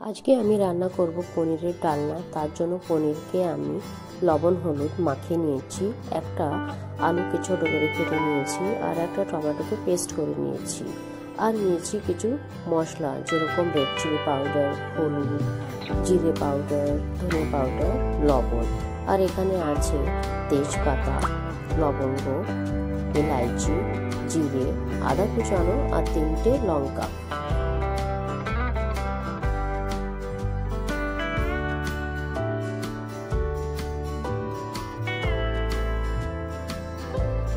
আজকে আমি রান্না করব পনিরের ডালনা। তার জন্য পনিরকে আমি লবণ হলুদ মাখিয়ে নিয়েছি, একটা আলুকে ছোট করে কেটে নিয়েছি, আর একটা টমেটোকে পেস্ট করে নিয়েছি, আর নিয়েছি কিছু মশলা যেরকম রেড চিলি পাউডার, হলুদ, জিরে পাউডার, ধনে পাউডার, লবণ। আর এখানে আছে তেজপাতা, লবঙ্গ, এলাইচি, জিরে, আদা কুচানো আর 3টে লঙ্কা।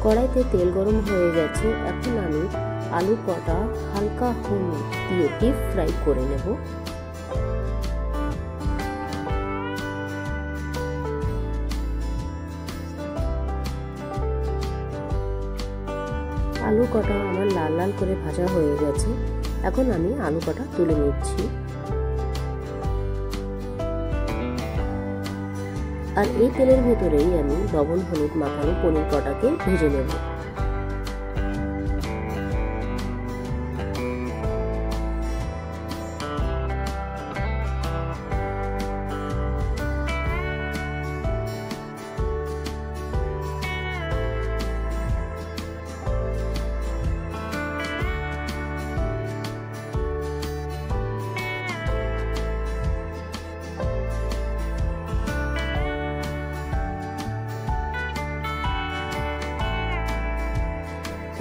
কড়াইতে তেল গরম হয়ে গেছে। এখন আমি আলু কটা হালকা হলুদ দিয়ে ডিপ ফ্রাই করে নেব। আলু কটা আমার লাল লাল করে ভাজা হয়ে গেছে। এখন আমি আলু কটা তুলে নিচ্ছি, আর এই তেলের ভেতরেই আমি লবণ হলুদ মাখানো পনির কটাকে ভেজে নেব।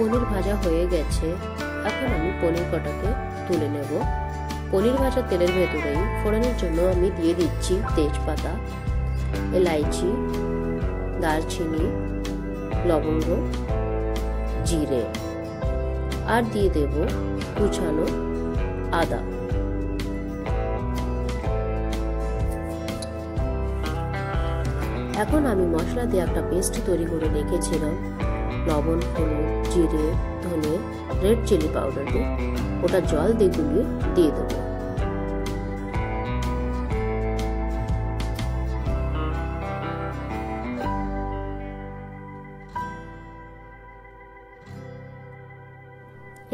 পনির ভাজা হয়ে গেছে। এখন আমি পনির কটাকে তুলে নেব। পনির ভাজা তেলের ভেতরেই ফোড়নের জন্য আমি দিয়ে দিচ্ছি তেজপাতা, এলাইচি, দারচিনি, লবঙ্গ, জিরে, আর দিয়ে দেব কুচানো আদা। এখন আমি মশলা দিয়ে একটা পেস্ট তৈরি করে রেখেছিলাম, লবণ, হলুদ, জিরে, ধনে, রেড চিলি পাউডার দিয়ে ওটা জল দিয়ে গুলিয়ে দিয়ে দেবো।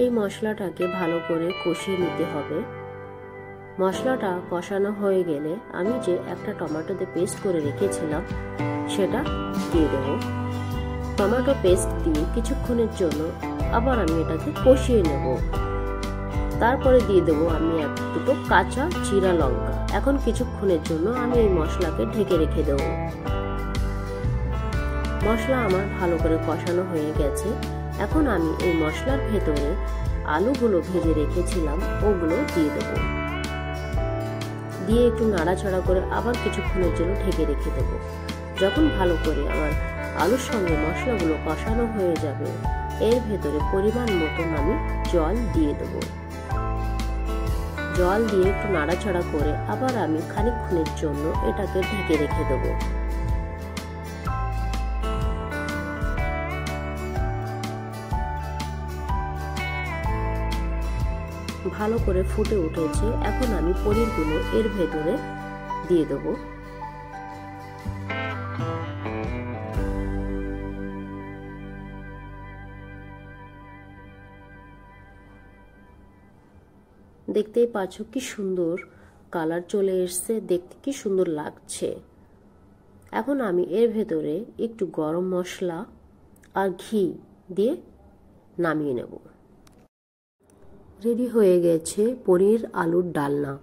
এই মশলাটাকে ভালো করে কষিয়ে নিতে হবে। মশলাটা কষানো হয়ে গেলে আমি যে একটা টমেটো দিয়ে পেস্ট করে রেখেছিলাম সেটা দিয়ে দেবো। টমেটো পেস্ট দিয়ে কিছুক্ষণের জন্য আবার আমি এটাকে কষিয়ে নেব। তারপরে দিয়ে দেবো আমি দুটো কাঁচা জিরা লঙ্কা। এখন কিছুক্ষণের জন্য আমি এই মশলাকে ঢেকে রেখে দেব। মশলা আমার ভালো করে কষানো হয়ে গেছে। এখন আমি এই মশলার ভেতরে আলুগুলো ভেজে রেখেছিলাম ওগুলো দিয়ে দেব, দিয়ে একটু নাড়াচাড়া করে আবার কিছুক্ষণের জন্য ঢেকে রেখে দেব। যখন ভালো করে আমার আলুর সঙ্গে মশলাগুলো কষানো হয়ে যাবে, এর ভেতরে পরিমাণ মতন আমি জল দিয়ে দেব। জল দিয়ে একটু নাড়াচাড়া করে আবার আমি খানিকক্ষণের জন্য এটাকে ঢেকে রেখে দেব। ভালো করে ফুটে উঠেছে। এখন আমি পনিরগুলো এর ভেতরে দিয়ে দেব। দেখতেই পাচ্ছ কি সুন্দর কালার চলে এসছে, দেখতে কি সুন্দর লাগছে। এখন আমি এর ভেতরে একটু গরম মশলা আর ঘি দিয়ে নামিয়ে নেব। রেডি হয়ে গেছে পনির আলুর ডালনা।